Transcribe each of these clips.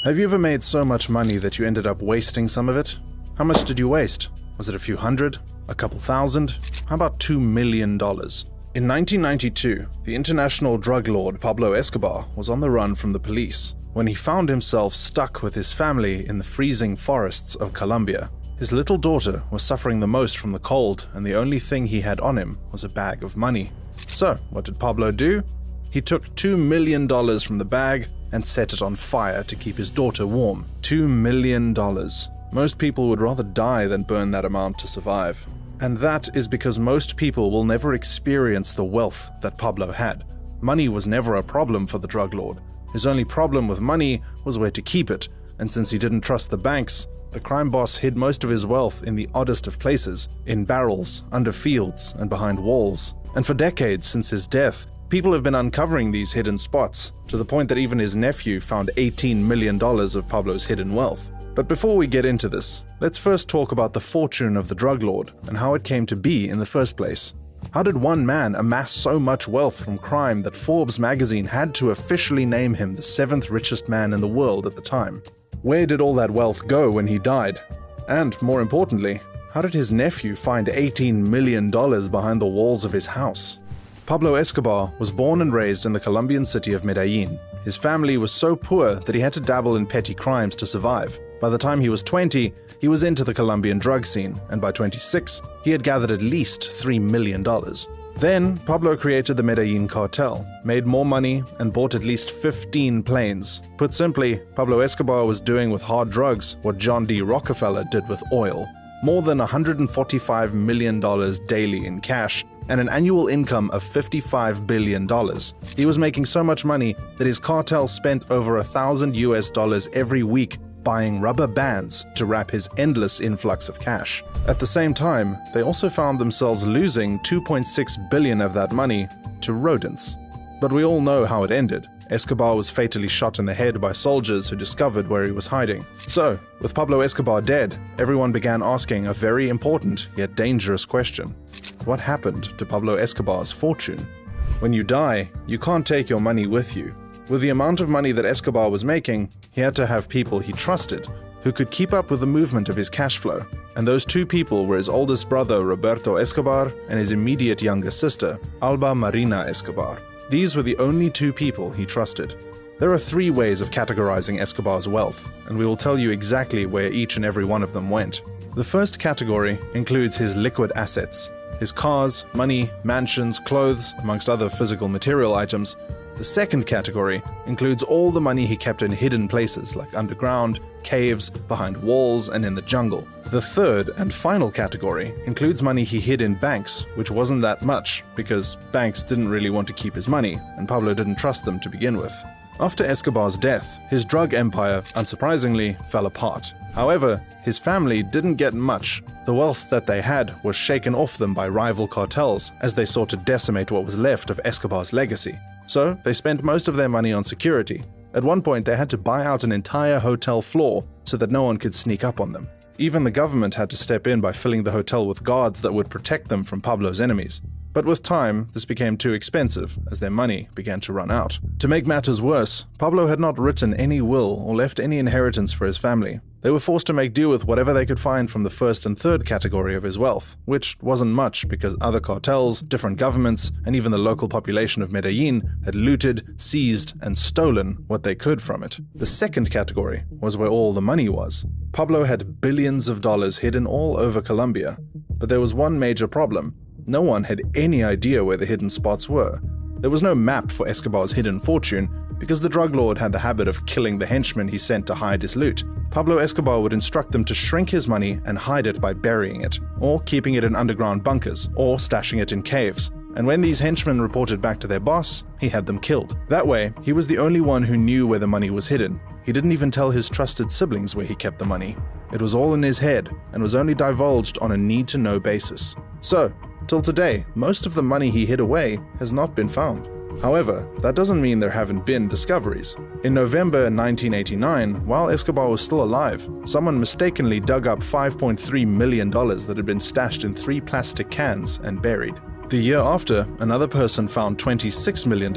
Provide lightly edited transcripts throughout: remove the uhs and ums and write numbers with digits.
Have you ever made so much money that you ended up wasting some of it? How much did you waste? Was it a few hundred? A couple thousand? How about $2 million? In 1992, the international drug lord Pablo Escobar was on the run from the police when he found himself stuck with his family in the freezing forests of Colombia. His little daughter was suffering the most from the cold, and the only thing he had on him was a bag of money. So, what did Pablo do? He took $2 million from the bag and set it on fire to keep his daughter warm. $2 million. Most people would rather die than burn that amount to survive. And that is because most people will never experience the wealth that Pablo had. Money was never a problem for the drug lord. His only problem with money was where to keep it, and since he didn't trust the banks, the crime boss hid most of his wealth in the oddest of places, in barrels, under fields, and behind walls. And for decades since his death, people have been uncovering these hidden spots, to the point that even his nephew found $18 million of Pablo's hidden wealth. But before we get into this, let's first talk about the fortune of the drug lord and how it came to be in the first place. How did one man amass so much wealth from crime that Forbes magazine had to officially name him the 7th richest man in the world at the time? Where did all that wealth go when he died? And more importantly, how did his nephew find $18 million behind the walls of his house? Pablo Escobar was born and raised in the Colombian city of Medellin. His family was so poor that he had to dabble in petty crimes to survive. By the time he was 20, he was into the Colombian drug scene, and by 26, he had gathered at least $3 million. Then, Pablo created the Medellin cartel, made more money, and bought at least 15 planes. Put simply, Pablo Escobar was doing with hard drugs what John D. Rockefeller did with oil. More than $145 million daily in cash, and an annual income of $55 billion. He was making so much money that his cartel spent over $1,000 every week buying rubber bands to wrap his endless influx of cash. At the same time, they also found themselves losing $2.6 billion of that money to rodents. But we all know how it ended. Escobar was fatally shot in the head by soldiers who discovered where he was hiding. So, with Pablo Escobar dead, everyone began asking a very important yet dangerous question. What happened to Pablo Escobar's fortune? When you die, you can't take your money with you. With the amount of money that Escobar was making, he had to have people he trusted, who could keep up with the movement of his cash flow. And those two people were his oldest brother, Roberto Escobar, and his immediate younger sister, Alba Marina Escobar. These were the only two people he trusted. There are 3 ways of categorizing Escobar's wealth, and we will tell you exactly where each and every one of them went. The first category includes his liquid assets, his cars, money, mansions, clothes, amongst other physical material items. The second category includes all the money he kept in hidden places like underground, caves, behind walls, and in the jungle. The third and final category includes money he hid in banks, which wasn't that much because banks didn't really want to keep his money, and Pablo didn't trust them to begin with. After Escobar's death, his drug empire, unsurprisingly, fell apart. However, his family didn't get much. The wealth that they had was shaken off them by rival cartels as they sought to decimate what was left of Escobar's legacy. So, they spent most of their money on security. At one point, they had to buy out an entire hotel floor so that no one could sneak up on them. Even the government had to step in by filling the hotel with guards that would protect them from Pablo's enemies. But with time, this became too expensive as their money began to run out. To make matters worse, Pablo had not written any will or left any inheritance for his family. They were forced to make do with whatever they could find from the first and third category of his wealth, which wasn't much because other cartels, different governments, and even the local population of Medellin had looted, seized, and stolen what they could from it. The second category was where all the money was. Pablo had billions of dollars hidden all over Colombia, but there was one major problem. No one had any idea where the hidden spots were. There was no map for Escobar's hidden fortune because the drug lord had the habit of killing the henchmen he sent to hide his loot. Pablo Escobar would instruct them to shrink his money and hide it by burying it, or keeping it in underground bunkers, or stashing it in caves. And when these henchmen reported back to their boss, he had them killed. That way, he was the only one who knew where the money was hidden. He didn't even tell his trusted siblings where he kept the money. It was all in his head, and was only divulged on a need-to-know basis. So, till today, most of the money he hid away has not been found. However, that doesn't mean there haven't been discoveries. In November 1989, while Escobar was still alive, someone mistakenly dug up $5.3 million that had been stashed in 3 plastic cans and buried. The year after, another person found $26 million,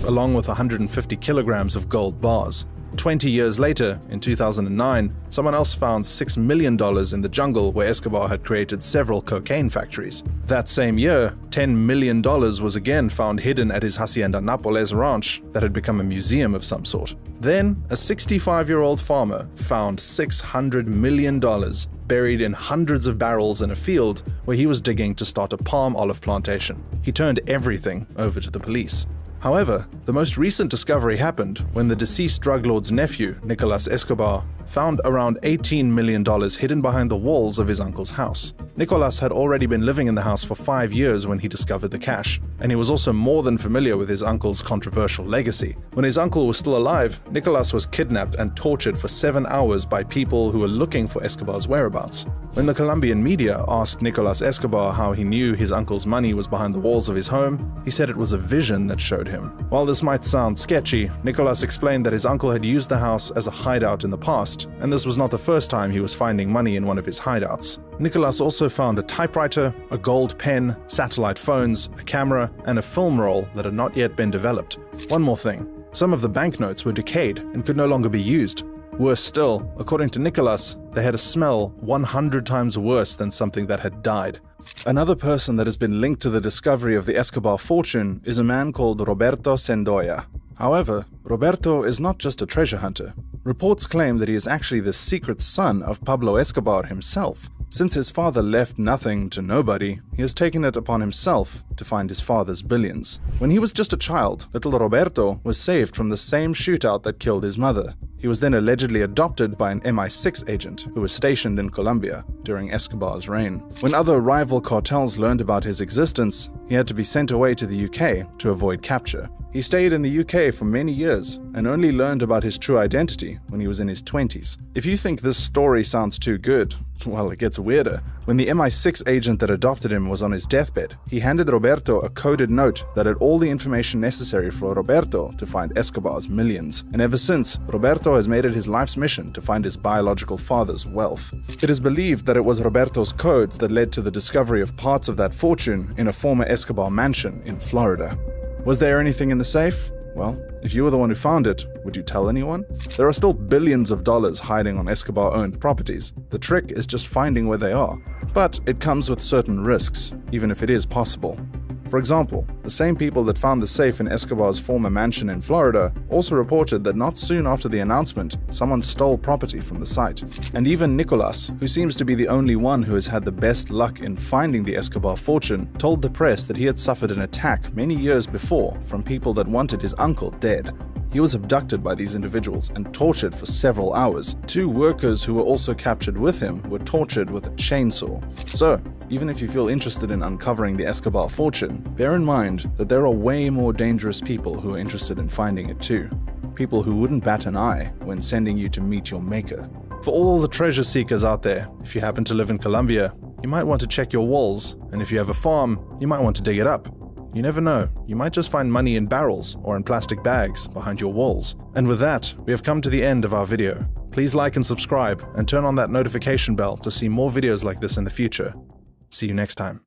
along with 150 kilograms of gold bars. 20 years later, in 2009, someone else found $6 million in the jungle where Escobar had created several cocaine factories. That same year, $10 million was again found hidden at his Hacienda Nápoles ranch that had become a museum of some sort. Then, a 65-year-old farmer found $600 million buried in hundreds of barrels in a field where he was digging to start a palm olive plantation. He turned everything over to the police. However, the most recent discovery happened when the deceased drug lord's nephew, Nicolas Escobar, found around $18 million hidden behind the walls of his uncle's house. Nicolas had already been living in the house for 5 years when he discovered the cash, and he was also more than familiar with his uncle's controversial legacy. When his uncle was still alive, Nicolas was kidnapped and tortured for 7 hours by people who were looking for Escobar's whereabouts. When the Colombian media asked Nicolas Escobar how he knew his uncle's money was behind the walls of his home, he said it was a vision that showed him. While this might sound sketchy, Nicolas explained that his uncle had used the house as a hideout in the past, and this was not the first time he was finding money in one of his hideouts. Nicolas also found a typewriter, a gold pen, satellite phones, a camera, and a film roll that had not yet been developed. One more thing, some of the banknotes were decayed and could no longer be used. Worse still, according to Nicolas, they had a smell 100 times worse than something that had died. Another person that has been linked to the discovery of the Escobar fortune is a man called Roberto Sendoya. However, Roberto is not just a treasure hunter. Reports claim that he is actually the secret son of Pablo Escobar himself. Since his father left nothing to nobody, he has taken it upon himself to find his father's billions. When he was just a child, little Roberto was saved from the same shootout that killed his mother. He was then allegedly adopted by an MI6 agent who was stationed in Colombia during Escobar's reign. When other rival cartels learned about his existence, he had to be sent away to the UK to avoid capture. He stayed in the UK for many years and only learned about his true identity when he was in his 20s. If you think this story sounds too good, well, it gets weirder. When the MI6 agent that adopted him was on his deathbed, he handed Roberto a coded note that had all the information necessary for Roberto to find Escobar's millions. And ever since, Roberto has made it his life's mission to find his biological father's wealth. It is believed that it was Roberto's codes that led to the discovery of parts of that fortune in a former Escobar mansion in Florida. Was there anything in the safe? Well, if you were the one who found it, would you tell anyone? There are still billions of dollars hiding on Escobar-owned properties. The trick is just finding where they are. But it comes with certain risks, even if it is possible. For example, the same people that found the safe in Escobar's former mansion in Florida also reported that not soon after the announcement, someone stole property from the site. And even Nicolas, who seems to be the only one who has had the best luck in finding the Escobar fortune, told the press that he had suffered an attack many years before from people that wanted his uncle dead. He was abducted by these individuals and tortured for several hours. 2 workers who were also captured with him were tortured with a chainsaw. So, even if you feel interested in uncovering the Escobar fortune, bear in mind that there are way more dangerous people who are interested in finding it too. People who wouldn't bat an eye when sending you to meet your maker. For all the treasure seekers out there, if you happen to live in Colombia, you might want to check your walls, and if you have a farm, you might want to dig it up. You never know, you might just find money in barrels or in plastic bags behind your walls. And with that, we have come to the end of our video. Please like and subscribe, and turn on that notification bell to see more videos like this in the future. See you next time.